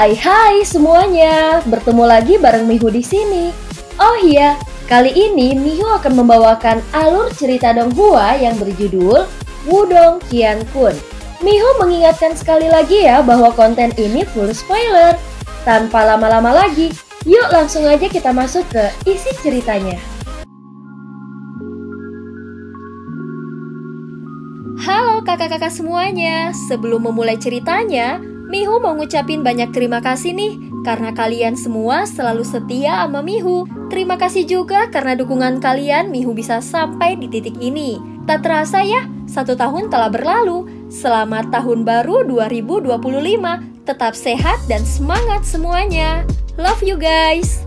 Hai semuanya, bertemu lagi bareng Mihu di sini. Oh iya, kali ini Mihu akan membawakan alur cerita Donghua yang berjudul Wudong Qiankun. Mihu mengingatkan sekali lagi ya bahwa konten ini full spoiler. Tanpa lama-lama lagi, yuk langsung aja kita masuk ke isi ceritanya. Halo kakak-kakak semuanya, sebelum memulai ceritanya, Mihu mau ngucapin banyak terima kasih nih karena kalian semua selalu setia sama Mihu. Terima kasih juga karena dukungan kalian Mihu bisa sampai di titik ini. Tak terasa ya, 1 tahun telah berlalu. Selamat tahun baru 2025. Tetap sehat dan semangat semuanya. Love you guys.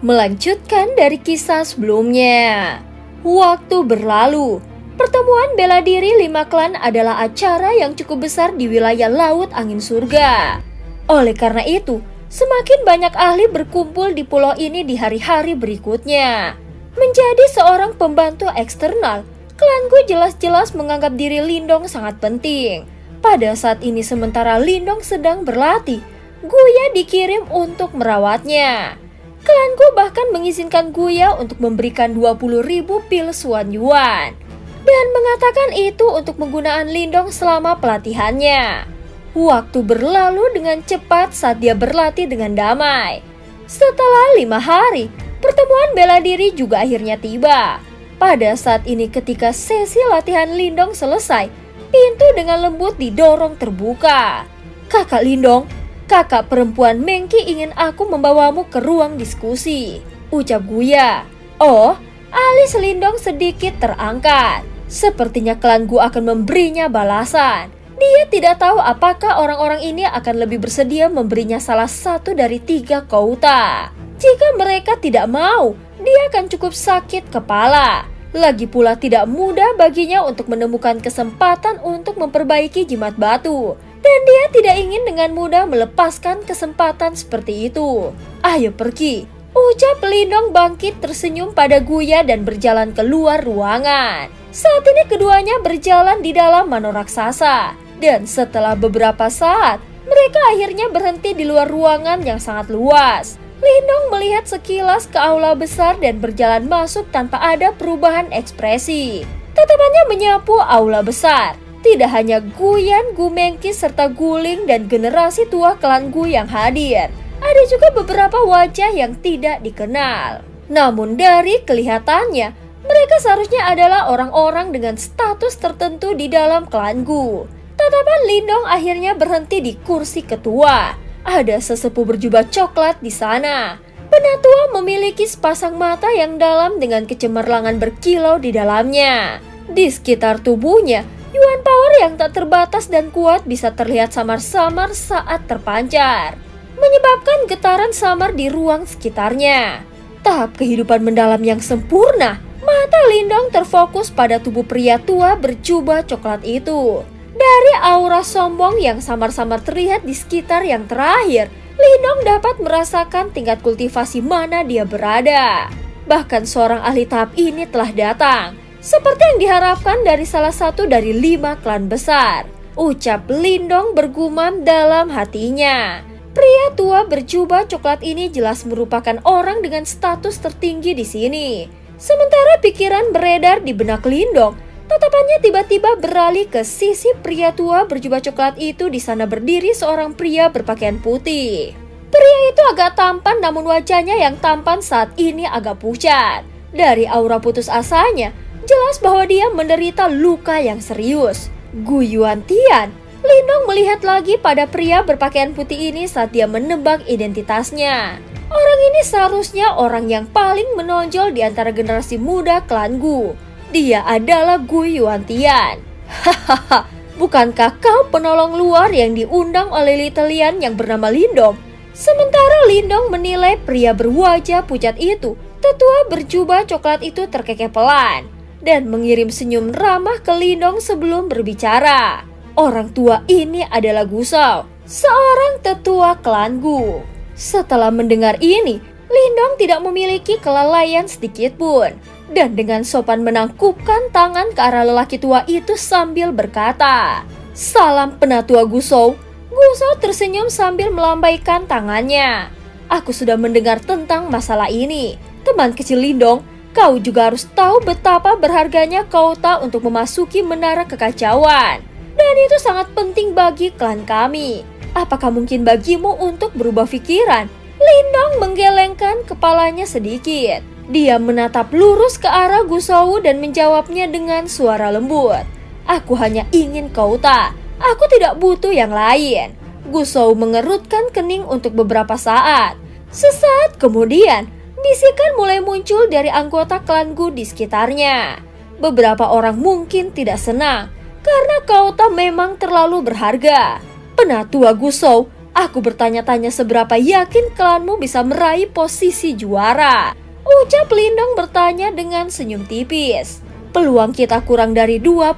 Melanjutkan dari kisah sebelumnya. Waktu berlalu. Pertemuan bela diri 5 klan adalah acara yang cukup besar di wilayah Laut Angin Surga. Oleh karena itu, semakin banyak ahli berkumpul di pulau ini di hari-hari berikutnya. Menjadi seorang pembantu eksternal, klanku jelas-jelas menganggap diri Lindong sangat penting. Pada saat ini sementara Lindong sedang berlatih, Guya dikirim untuk merawatnya. Klanku bahkan mengizinkan Guya untuk memberikan 20.000 pil Xuan Yuan dan mengatakan itu untuk penggunaan Lindong selama pelatihannya. Waktu berlalu dengan cepat saat dia berlatih dengan damai. Setelah 5 hari, pertemuan bela diri juga akhirnya tiba. Pada saat ini ketika sesi latihan Lindong selesai, pintu dengan lembut didorong terbuka. "Kakak Lindong, kakak perempuan Mengki ingin aku membawamu ke ruang diskusi," ucap Guya. Oh, alis Lindong sedikit terangkat. Sepertinya klan Gu akan memberinya balasan. Dia tidak tahu apakah orang-orang ini akan lebih bersedia memberinya salah satu dari 3 kouta. Jika mereka tidak mau, dia akan cukup sakit kepala. Lagi pula tidak mudah baginya untuk menemukan kesempatan untuk memperbaiki jimat batu. Dan dia tidak ingin dengan mudah melepaskan kesempatan seperti itu. "Ayo pergi," ucap Lindong bangkit tersenyum pada Guya dan berjalan keluar ruangan. Saat ini keduanya berjalan di dalam mano raksasa. Dan setelah beberapa saat, mereka akhirnya berhenti di luar ruangan yang sangat luas. Lindong melihat sekilas ke aula besar dan berjalan masuk tanpa ada perubahan ekspresi. Tatapannya menyapu aula besar. Tidak hanya Guyan, Gu Mengki, serta Guling dan generasi tua klan Gu yang hadir. Ada juga beberapa wajah yang tidak dikenal. Namun dari kelihatannya, mereka seharusnya adalah orang-orang dengan status tertentu di dalam klan Gu. Tatapan Lindong akhirnya berhenti di kursi ketua. Ada sesepuh berjubah coklat di sana. Penatua memiliki sepasang mata yang dalam dengan kecemerlangan berkilau di dalamnya. Di sekitar tubuhnya, Yuan Power yang tak terbatas dan kuat bisa terlihat samar-samar saat terpancar, menyebabkan getaran samar di ruang sekitarnya. Tahap kehidupan mendalam yang sempurna. Mata Lindong terfokus pada tubuh pria tua berjubah coklat itu. Dari aura sombong yang samar-samar terlihat di sekitar yang terakhir, Lindong dapat merasakan tingkat kultivasi mana dia berada. Bahkan seorang ahli tahap ini telah datang, seperti yang diharapkan dari salah satu dari 5 klan besar, ucap Lindong bergumam dalam hatinya. Pria tua berjubah coklat ini jelas merupakan orang dengan status tertinggi di sini. Sementara pikiran beredar di benak Lindong, tatapannya tiba-tiba beralih ke sisi pria tua berjubah coklat itu. Di sana berdiri seorang pria berpakaian putih. Pria itu agak tampan namun wajahnya yang tampan saat ini agak pucat. Dari aura putus asanya, jelas bahwa dia menderita luka yang serius. Gu Yuantian. Lindong melihat lagi pada pria berpakaian putih ini saat dia menebak identitasnya. Orang ini seharusnya orang yang paling menonjol di antara generasi muda klan Gu. Dia adalah Gu Yuantian. Hahaha, bukankah kau penolong luar yang diundang oleh Little Lian yang bernama Lindong? Sementara Lindong menilai pria berwajah pucat itu, tetua berjubah coklat itu terkekeh pelan dan mengirim senyum ramah ke Lindong sebelum berbicara. Orang tua ini adalah Gusao, seorang tetua klan Gu. Setelah mendengar ini, Lindong tidak memiliki kelalaian sedikit pun. Dan dengan sopan menangkupkan tangan ke arah lelaki tua itu sambil berkata, Salam Penatua Gusou. Gusou tersenyum sambil melambaikan tangannya. Aku sudah mendengar tentang masalah ini. Teman kecil Lindong, kau juga harus tahu betapa berharganya Kauta untuk memasuki menara kekacauan. Dan itu sangat penting bagi klan kami. Apakah mungkin bagimu untuk berubah pikiran? Lindong menggelengkan kepalanya sedikit. Dia menatap lurus ke arah Gusou dan menjawabnya dengan suara lembut. Aku hanya ingin Kauta. Aku tidak butuh yang lain. Gusou mengerutkan kening untuk beberapa saat. Sesaat kemudian, bisikan mulai muncul dari anggota klan Gu di sekitarnya. Beberapa orang mungkin tidak senang karena Kauta memang terlalu berharga. Penatua Gusou, aku bertanya-tanya seberapa yakin klanmu bisa meraih posisi juara. Ucap Lindong bertanya dengan senyum tipis. Peluang kita kurang dari 20%.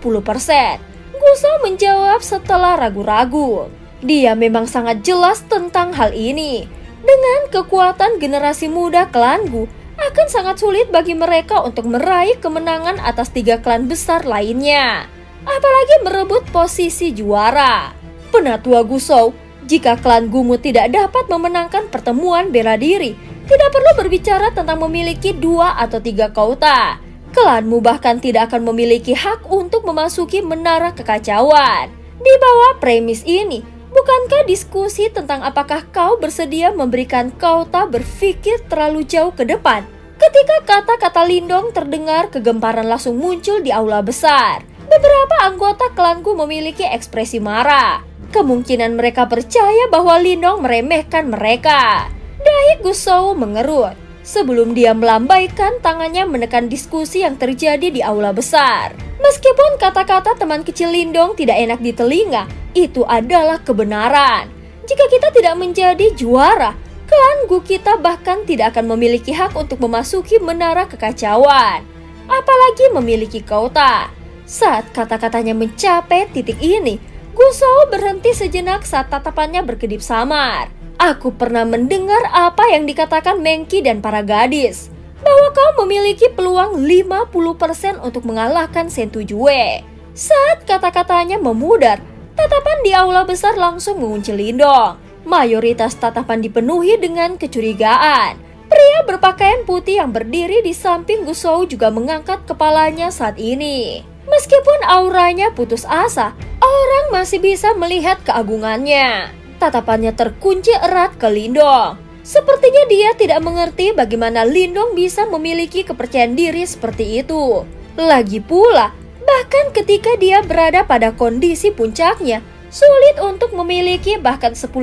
Gusou menjawab setelah ragu-ragu. Dia memang sangat jelas tentang hal ini. Dengan kekuatan generasi muda klan Gu, akan sangat sulit bagi mereka untuk meraih kemenangan atas 3 klan besar lainnya. Apalagi merebut posisi juara. Penatua Gusou, jika klan Gumu tidak dapat memenangkan pertemuan bela diri, tidak perlu berbicara tentang memiliki 2 atau 3 Kauta. Klanmu bahkan tidak akan memiliki hak untuk memasuki menara kekacauan. Di bawah premis ini, bukankah diskusi tentang apakah kau bersedia memberikan Kauta berpikir terlalu jauh ke depan? Ketika kata-kata Lindong terdengar, kegemparan langsung muncul di aula besar. Beberapa anggota klanku memiliki ekspresi marah. Kemungkinan mereka percaya bahwa Lindong meremehkan mereka. Dahi Gusou mengerut sebelum dia melambaikan tangannya menekan diskusi yang terjadi di aula besar. Meskipun kata-kata teman kecil Lindong tidak enak di telinga, itu adalah kebenaran. Jika kita tidak menjadi juara, klan Gu kita bahkan tidak akan memiliki hak untuk memasuki menara kekacauan. Apalagi memiliki Kauta. Saat kata-katanya mencapai titik ini, Gusou berhenti sejenak saat tatapannya berkedip samar. Aku pernah mendengar apa yang dikatakan Mengki dan para gadis, bahwa kau memiliki peluang 50% untuk mengalahkan Sentu Jue. Saat kata-katanya memudar, tatapan di aula besar langsung mengunci Lindong. Mayoritas tatapan dipenuhi dengan kecurigaan. Pria berpakaian putih yang berdiri di samping Gusou juga mengangkat kepalanya saat ini. Meskipun auranya putus asa, orang masih bisa melihat keagungannya. Tatapannya terkunci erat ke Lindong. Sepertinya dia tidak mengerti bagaimana Lindong bisa memiliki kepercayaan diri seperti itu. Lagi pula, bahkan ketika dia berada pada kondisi puncaknya, sulit untuk memiliki bahkan 10%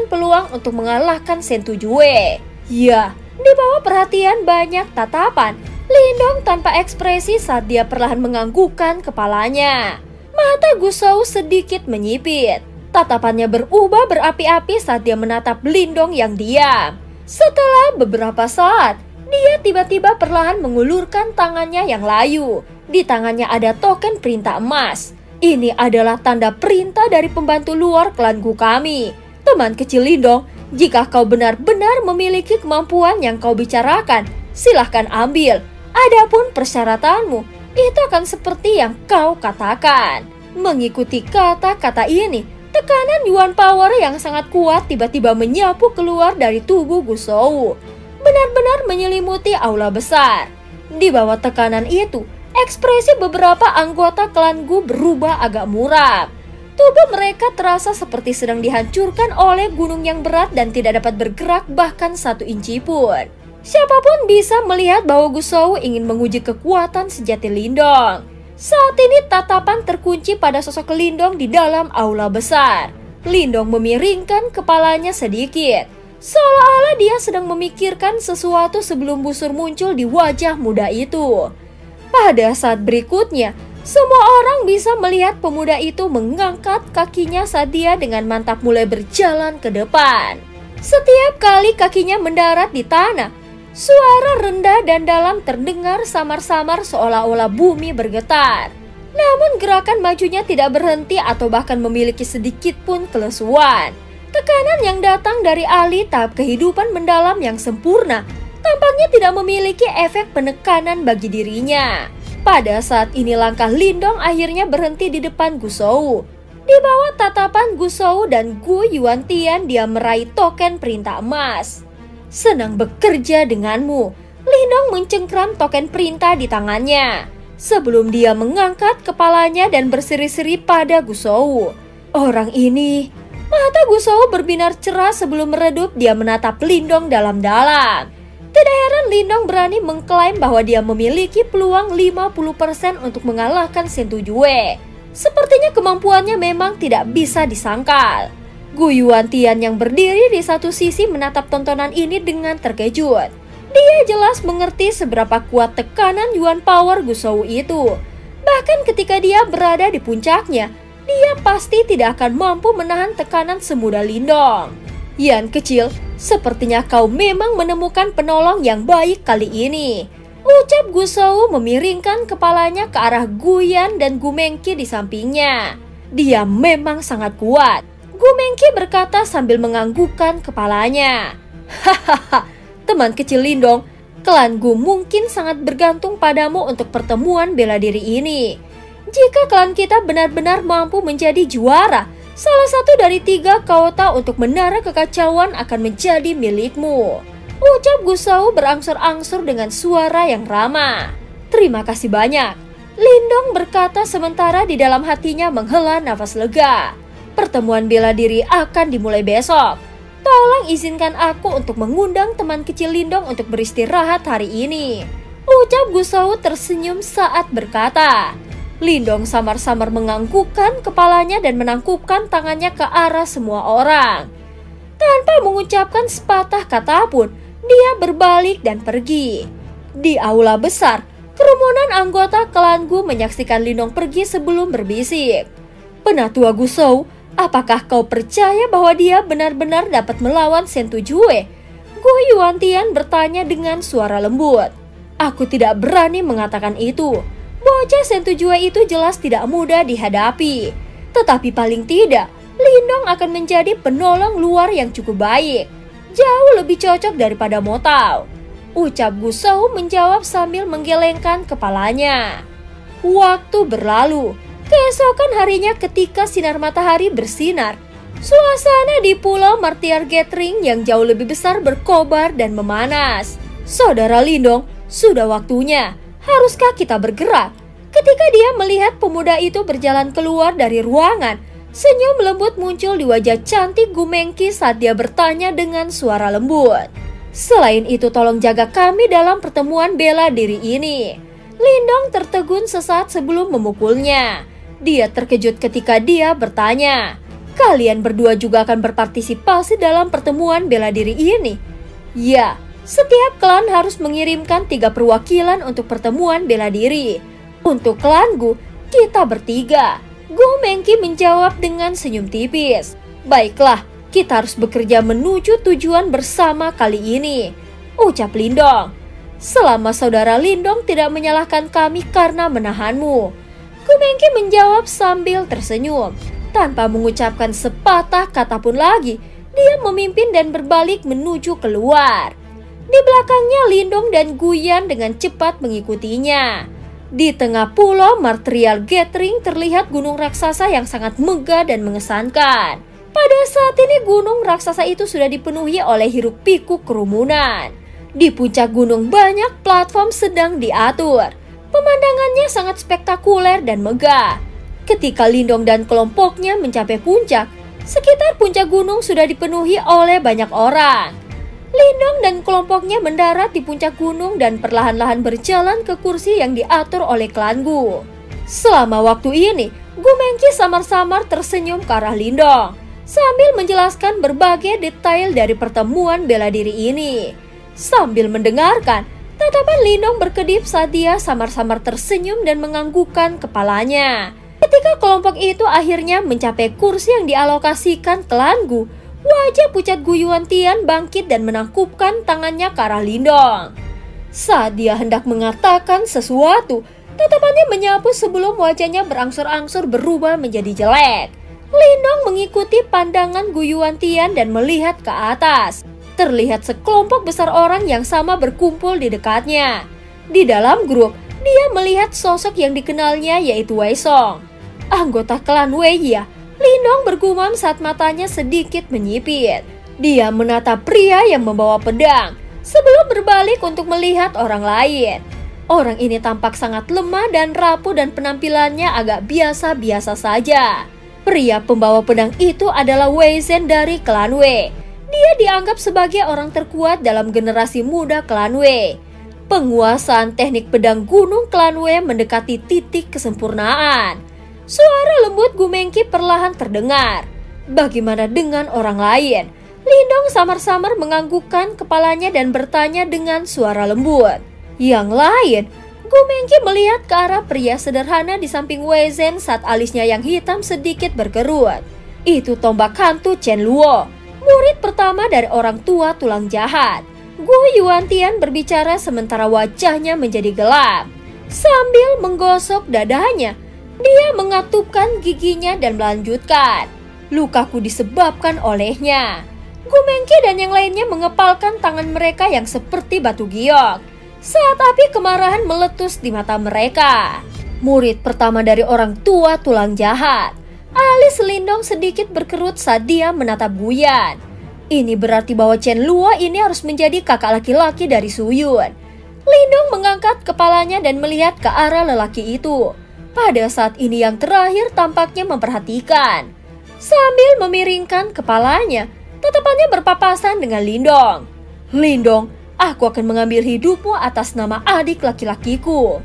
peluang untuk mengalahkan Sentu Jue. Ya, di bawah perhatian banyak tatapan, Lindong tanpa ekspresi saat dia perlahan menganggukkan kepalanya. Mata Gusou sedikit menyipit. Tatapannya berubah berapi-api saat dia menatap Lindong yang diam. Setelah beberapa saat, dia tiba-tiba perlahan mengulurkan tangannya yang layu. Di tangannya ada token perintah emas. Ini adalah tanda perintah dari pembantu luar klan Gu kami. Teman kecil Lindong, jika kau benar-benar memiliki kemampuan yang kau bicarakan, silahkan ambil. Adapun persyaratanmu, itu akan seperti yang kau katakan. Mengikuti kata-kata ini, tekanan Yuan Power yang sangat kuat tiba-tiba menyapu keluar dari tubuh Gusou. Benar-benar menyelimuti aula besar. Di bawah tekanan itu, ekspresi beberapa anggota klan Gu berubah agak muram. Tubuh mereka terasa seperti sedang dihancurkan oleh gunung yang berat dan tidak dapat bergerak bahkan 1 inci pun. Siapapun bisa melihat bahwa Gusou ingin menguji kekuatan sejati Lindong. Saat ini tatapan terkunci pada sosok Lindong di dalam aula besar. Lindong memiringkan kepalanya sedikit, seolah-olah dia sedang memikirkan sesuatu sebelum busur muncul di wajah muda itu. Pada saat berikutnya, semua orang bisa melihat pemuda itu mengangkat kakinya saat dia dengan mantap mulai berjalan ke depan. Setiap kali kakinya mendarat di tanah, suara rendah dan dalam terdengar samar-samar seolah-olah bumi bergetar. Namun gerakan majunya tidak berhenti atau bahkan memiliki sedikit pun kelesuan. Tekanan yang datang dari ahli tahap kehidupan mendalam yang sempurna tampaknya tidak memiliki efek penekanan bagi dirinya. Pada saat ini langkah Lindong akhirnya berhenti di depan Gusou. Di bawah tatapan Gu Shou dan Gu Yuantian, dia meraih token perintah emas. Senang bekerja denganmu. Lindong mencengkram token perintah di tangannya sebelum dia mengangkat kepalanya dan berseri-seri pada Gu Shou. Orang ini, mata Gu Shou berbinar cerah sebelum meredup. Dia menatap Lindong dalam-dalam. Tidak heran Lindong berani mengklaim bahwa dia memiliki peluang 50% untuk mengalahkan Shen Tujue. Sepertinya kemampuannya memang tidak bisa disangkal. Gu Yuantian yang berdiri di satu sisi menatap tontonan ini dengan terkejut. Dia jelas mengerti seberapa kuat tekanan Yuan Power Gu Shou itu. Bahkan ketika dia berada di puncaknya, dia pasti tidak akan mampu menahan tekanan semudah Lindong. Yan kecil, sepertinya kau memang menemukan penolong yang baik kali ini, ucap Gu Shou memiringkan kepalanya ke arah Gu Yan dan Gu Mengqi di sampingnya. Dia memang sangat kuat, Gu Mengqi berkata sambil menganggukkan kepalanya. Hahaha, teman kecil Lindong, klan Gu mungkin sangat bergantung padamu untuk pertemuan bela diri ini. Jika klan kita benar-benar mampu menjadi juara, salah satu dari 3 kota untuk menara kekacauan akan menjadi milikmu, ucap Gu Shou berangsur-angsur dengan suara yang ramah. Terima kasih banyak, Lindong berkata sementara di dalam hatinya menghela nafas lega. Pertemuan bela diri akan dimulai besok. Tolong izinkan aku untuk mengundang teman kecil Lindong untuk beristirahat hari ini, ucap Gu Shou tersenyum saat berkata. Lindong samar-samar menganggukkan kepalanya dan menangkupkan tangannya ke arah semua orang. Tanpa mengucapkan sepatah kata pun, dia berbalik dan pergi. Di aula besar, kerumunan anggota klan Gu menyaksikan Lindong pergi sebelum berbisik. Penatua Gu Shou, apakah kau percaya bahwa dia benar-benar dapat melawan Shen Tujue? Gu Yuantian bertanya dengan suara lembut. Aku tidak berani mengatakan itu. Bocah Shen Tujue itu jelas tidak mudah dihadapi. Tetapi paling tidak, Lindong akan menjadi penolong luar yang cukup baik. Jauh lebih cocok daripada Mo Tao, ucap Gu Shou menjawab sambil menggelengkan kepalanya. Waktu berlalu. Keesokan harinya ketika sinar matahari bersinar, suasana di Pulau Martial Gathering yang jauh lebih besar berkobar dan memanas. Saudara Lindong, sudah waktunya. Haruskah kita bergerak? Ketika dia melihat pemuda itu berjalan keluar dari ruangan, senyum lembut muncul di wajah cantik Gu Mengqi saat dia bertanya dengan suara lembut. Selain itu tolong jaga kami dalam pertemuan bela diri ini. Lindong tertegun sesaat sebelum memukulnya. Dia terkejut ketika dia bertanya, kalian berdua juga akan berpartisipasi dalam pertemuan bela diri ini? Ya. Setiap klan harus mengirimkan 3 perwakilan untuk pertemuan bela diri. Untuk klan Gu, kita bertiga. Gu Mengqi menjawab dengan senyum tipis. Baiklah, kita harus bekerja menuju tujuan bersama kali ini, ucap Lindong. Selama saudara Lindong tidak menyalahkan kami karena menahanmu, Gu Mengqi menjawab sambil tersenyum. Tanpa mengucapkan sepatah kata pun lagi, dia memimpin dan berbalik menuju keluar. Di belakangnya Lindong dan Gu Yan dengan cepat mengikutinya. Di tengah pulau Martial Gathering terlihat gunung raksasa yang sangat megah dan mengesankan. Pada saat ini gunung raksasa itu sudah dipenuhi oleh hiruk pikuk kerumunan. Di puncak gunung banyak platform sedang diatur. Pemandangannya sangat spektakuler dan megah. Ketika Lindong dan kelompoknya mencapai puncak, sekitar puncak gunung sudah dipenuhi oleh banyak orang. Lindong dan kelompoknya mendarat di puncak gunung dan perlahan-lahan berjalan ke kursi yang diatur oleh klan Gu. Selama waktu ini, Gu Mengqi samar-samar tersenyum ke arah Lindong sambil menjelaskan berbagai detail dari pertemuan bela diri ini. Sambil mendengarkan, tatapan Lindong berkedip saat dia samar-samar tersenyum dan menganggukkan kepalanya. Ketika kelompok itu akhirnya mencapai kursi yang dialokasikan klan Gu, wajah pucat Gu Yuantian bangkit dan menangkupkan tangannya ke arah Lindong. Saat dia hendak mengatakan sesuatu, tatapannya menyapu sebelum wajahnya berangsur-angsur berubah menjadi jelek. Lindong mengikuti pandangan Gu Yuantian dan melihat ke atas. Terlihat sekelompok besar orang yang sama berkumpul di dekatnya. Di dalam grup, dia melihat sosok yang dikenalnya yaitu Wei Song, anggota klan Wei ya. Lindong bergumam saat matanya sedikit menyipit. Dia menatap pria yang membawa pedang sebelum berbalik untuk melihat orang lain. Orang ini tampak sangat lemah dan rapuh dan penampilannya agak biasa-biasa saja. Pria pembawa pedang itu adalah Wei Zhen dari klan Wei. Dia dianggap sebagai orang terkuat dalam generasi muda klan Wei. Penguasaan teknik pedang gunung klan Wei mendekati titik kesempurnaan. Suara lembut Gu Mengki perlahan terdengar. Bagaimana dengan orang lain? Lindong samar-samar menganggukkan kepalanya dan bertanya dengan suara lembut. Yang lain, Gu Mengki melihat ke arah pria sederhana di samping Wei Zhen saat alisnya yang hitam sedikit berkerut. Itu tombak hantu Chen Luo, murid pertama dari orang tua tulang jahat. Gu Yuantian berbicara sementara wajahnya menjadi gelap. Sambil menggosok dadanya, dia mengatupkan giginya dan melanjutkan. Lukaku disebabkan olehnya. Gu Mengki dan yang lainnya mengepalkan tangan mereka yang seperti batu giok saat api kemarahan meletus di mata mereka. Murid pertama dari orang tua tulang jahat. Alis Lindong sedikit berkerut saat dia menatap Guyan. Ini berarti bahwa Chen Luo ini harus menjadi kakak laki-laki dari Su Yun. Lindong mengangkat kepalanya dan melihat ke arah lelaki itu. Pada saat ini yang terakhir tampaknya memperhatikan. Sambil memiringkan kepalanya, tatapannya berpapasan dengan Lindong. Lindong, aku akan mengambil hidupmu atas nama adik laki-lakiku.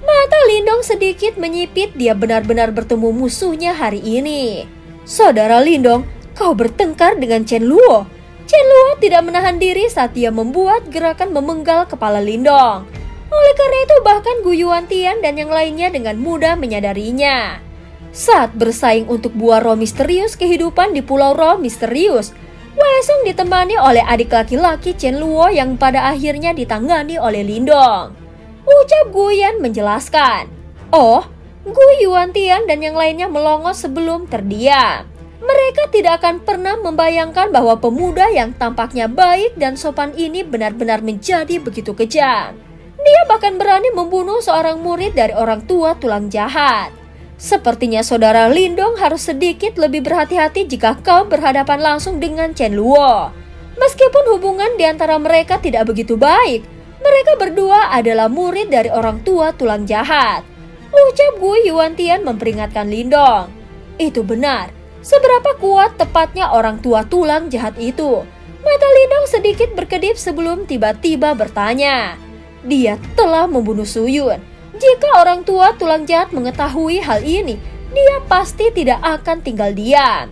Mata Lindong sedikit menyipit, dia benar-benar bertemu musuhnya hari ini. Saudara Lindong, kau bertengkar dengan Chen Luo. Chen Luo tidak menahan diri saat dia membuat gerakan memenggal kepala Lindong. Oleh karena itu bahkan Gu Yuantian dan yang lainnya dengan mudah menyadarinya. Saat bersaing untuk buah roh misterius kehidupan di Pulau Roh Misterius, Wei Song ditemani oleh adik laki-laki Chen Luo yang pada akhirnya ditangani oleh Lindong. Ucap Guyan menjelaskan. Oh, Gu Yuantian dan yang lainnya melongo sebelum terdiam. Mereka tidak akan pernah membayangkan bahwa pemuda yang tampaknya baik dan sopan ini benar-benar menjadi begitu kejam. Dia bahkan berani membunuh seorang murid dari orang tua tulang jahat. Sepertinya saudara Lindong harus sedikit lebih berhati-hati jika kau berhadapan langsung dengan Chen Luo. Meskipun hubungan di antara mereka tidak begitu baik, mereka berdua adalah murid dari orang tua tulang jahat. Ucap Gu Yuantian memperingatkan Lindong. Itu benar. Seberapa kuat tepatnya orang tua tulang jahat itu? Mata Lindong sedikit berkedip sebelum tiba-tiba bertanya. Dia telah membunuh Su Yun. Jika orang tua tulang jahat mengetahui hal ini, dia pasti tidak akan tinggal diam.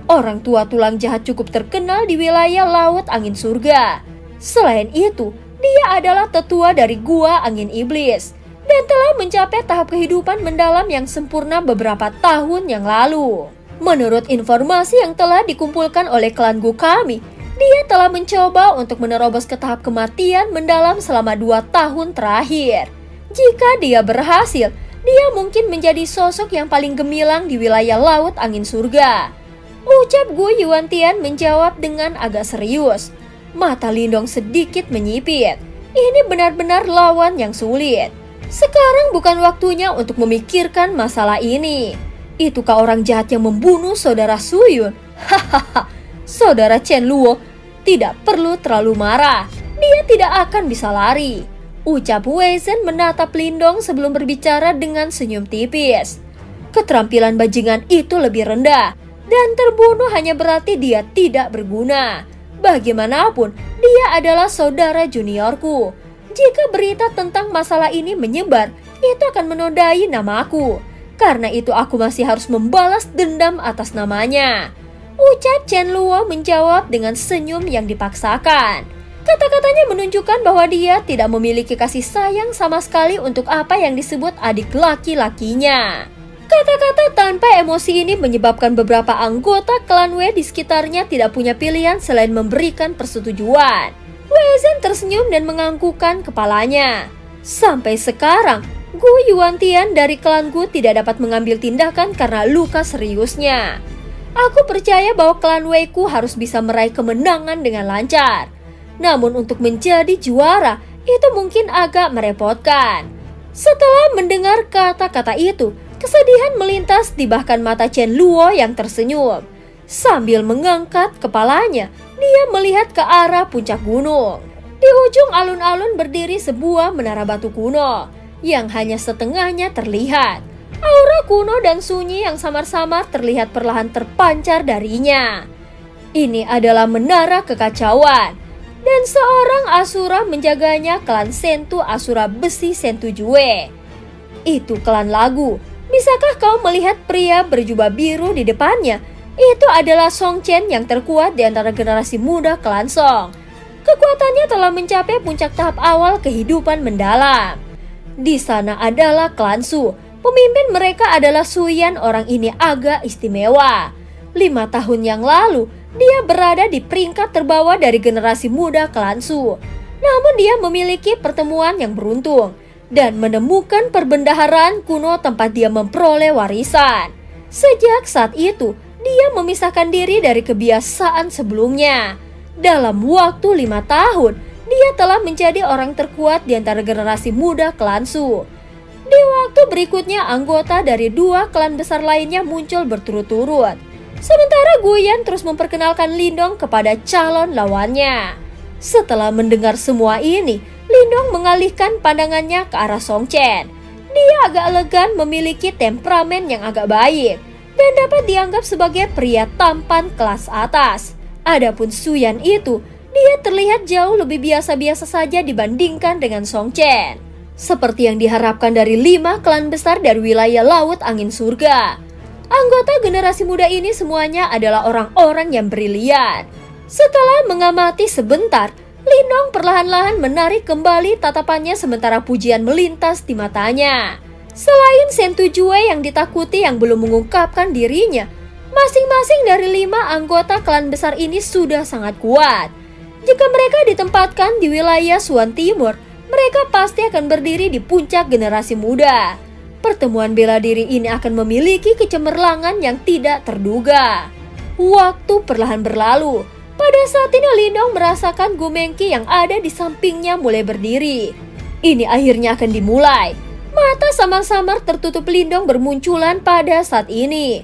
Orang tua tulang jahat cukup terkenal di wilayah Laut Angin Surga. Selain itu, dia adalah tetua dari Gua Angin Iblis dan telah mencapai tahap kehidupan mendalam yang sempurna beberapa tahun yang lalu. Menurut informasi yang telah dikumpulkan oleh klan Gu kami, dia telah mencoba untuk menerobos ke tahap kematian mendalam selama 2 tahun terakhir. Jika dia berhasil, dia mungkin menjadi sosok yang paling gemilang di wilayah Laut Angin Surga. Ucap Gu Yuantian menjawab dengan agak serius. Mata Lindong sedikit menyipit. Ini benar-benar lawan yang sulit. Sekarang bukan waktunya untuk memikirkan masalah ini. Itukah orang jahat yang membunuh saudara Su Yun? Hahaha. Saudara Chen Luo tidak perlu terlalu marah. Dia tidak akan bisa lari. Ucap Wei Zhen menatap Lindong sebelum berbicara dengan senyum tipis. Keterampilan bajingan itu lebih rendah dan terbunuh hanya berarti dia tidak berguna. Bagaimanapun, dia adalah saudara juniorku. Jika berita tentang masalah ini menyebar, itu akan menodai namaku. Karena itu aku masih harus membalas dendam atas namanya. Ucap Chen Luo menjawab dengan senyum yang dipaksakan. Kata-katanya menunjukkan bahwa dia tidak memiliki kasih sayang sama sekali untuk apa yang disebut adik laki-lakinya. Kata-kata tanpa emosi ini menyebabkan beberapa anggota klan Wei di sekitarnya tidak punya pilihan selain memberikan persetujuan. Wei Zhen tersenyum dan menganggukkan kepalanya. Sampai sekarang, Gu Yuantian dari klan Gu tidak dapat mengambil tindakan karena luka seriusnya. Aku percaya bahwa klan Wei ku harus bisa meraih kemenangan dengan lancar. Namun untuk menjadi juara, itu mungkin agak merepotkan. Setelah mendengar kata-kata itu, Kesedihan melintas di bahkan mata Chen Luo yang tersenyum. Sambil mengangkat kepalanya, dia melihat ke arah puncak gunung. Di ujung alun-alun berdiri sebuah menara batu kuno yang hanya setengahnya terlihat. Aura kuno dan sunyi yang samar-samar terlihat perlahan terpancar darinya. Ini adalah menara kekacauan, dan seorang asura menjaganya, klan Sentu Asura Besi Sentu Jue. Itu klan Lagu. Bisakah kau melihat pria berjubah biru di depannya? Itu adalah Song Chen yang terkuat di antara generasi muda klan Song. Kekuatannya telah mencapai puncak tahap awal kehidupan mendalam. Di sana adalah klan Su. Pemimpin mereka adalah Su Yan. Orang ini agak istimewa. 5 tahun yang lalu, dia berada di peringkat terbawah dari generasi muda klan Su. Namun dia memiliki pertemuan yang beruntung dan menemukan perbendaharaan kuno tempat dia memperoleh warisan. Sejak saat itu, dia memisahkan diri dari kebiasaan sebelumnya. Dalam waktu 5 tahun, dia telah menjadi orang terkuat di antara generasi muda klan Su. Di waktu berikutnya, anggota dari 2 klan besar lainnya muncul berturut-turut. Sementara Guyan terus memperkenalkan Lindong kepada calon lawannya. Setelah mendengar semua ini, Lindong mengalihkan pandangannya ke arah Song Chen. Dia agak elegan, memiliki temperamen yang agak baik, dan dapat dianggap sebagai pria tampan kelas atas. Adapun Su Yan itu, dia terlihat jauh lebih biasa-biasa saja dibandingkan dengan Song Chen. Seperti yang diharapkan dari 5 klan besar dari wilayah Laut Angin Surga. Anggota generasi muda ini semuanya adalah orang-orang yang brilian. Setelah mengamati sebentar, Lindong perlahan-lahan menarik kembali tatapannya sementara pujian melintas di matanya. Selain Sentu Jue yang ditakuti yang belum mengungkapkan dirinya, masing-masing dari 5 anggota klan besar ini sudah sangat kuat. Jika mereka ditempatkan di wilayah Suan Timur, mereka pasti akan berdiri di puncak generasi muda. Pertemuan bela diri ini akan memiliki kecemerlangan yang tidak terduga. Waktu perlahan berlalu. Pada saat ini Lindong merasakan Gumengki yang ada di sampingnya mulai berdiri. Ini akhirnya akan dimulai. Mata samar-samar tertutup Lindong bermunculan pada saat ini.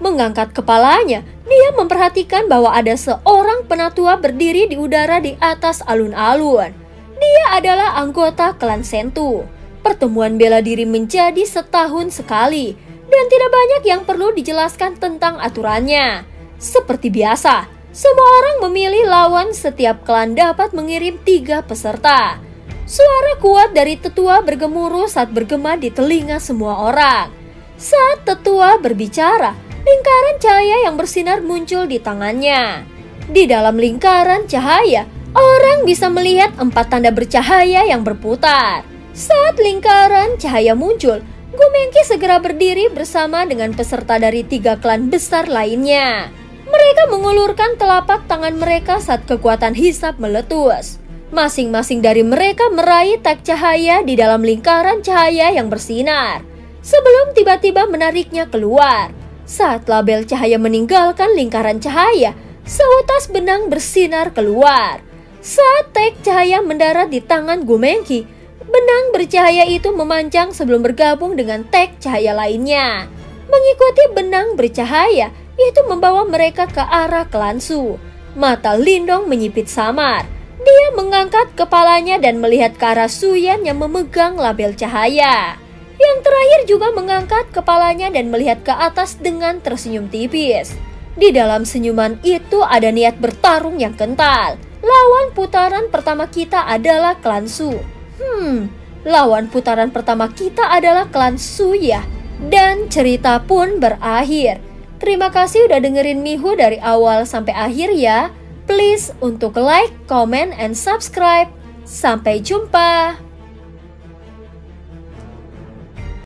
Mengangkat kepalanya, dia memperhatikan bahwa ada seorang penatua berdiri di udara di atas alun-alun. Dia adalah anggota klan Sentu. Pertemuan bela diri menjadi setahun sekali, dan tidak banyak yang perlu dijelaskan tentang aturannya. Seperti biasa, semua orang memilih lawan. Setiap klan dapat mengirim 3 peserta. Suara kuat dari tetua bergemuruh saat bergema di telinga semua orang. Saat tetua berbicara, lingkaran cahaya yang bersinar muncul di tangannya. Di dalam lingkaran cahaya, orang bisa melihat 4 tanda bercahaya yang berputar. Saat lingkaran cahaya muncul, Gumengki segera berdiri bersama dengan peserta dari 3 klan besar lainnya. Mereka mengulurkan telapak tangan mereka saat kekuatan hisap meletus. Masing-masing dari mereka meraih tag cahaya di dalam lingkaran cahaya yang bersinar, sebelum tiba-tiba menariknya keluar. Saat label cahaya meninggalkan lingkaran cahaya, seutas benang bersinar keluar. Saat tag cahaya mendarat di tangan Gumengki, benang bercahaya itu memanjang sebelum bergabung dengan tag cahaya lainnya. Mengikuti benang bercahaya, itu membawa mereka ke arah klan Su. Mata Lindong menyipit samar. Dia mengangkat kepalanya dan melihat ke arah Su Yan yang memegang label cahaya. Yang terakhir juga mengangkat kepalanya dan melihat ke atas dengan tersenyum tipis. Di dalam senyuman itu ada niat bertarung yang kental. Lawan putaran pertama kita adalah klan Su. Lawan putaran pertama kita adalah klan Su ya. Dan cerita pun berakhir. Terima kasih udah dengerin Mihu dari awal sampai akhir ya. Please untuk like, comment, and subscribe. Sampai jumpa.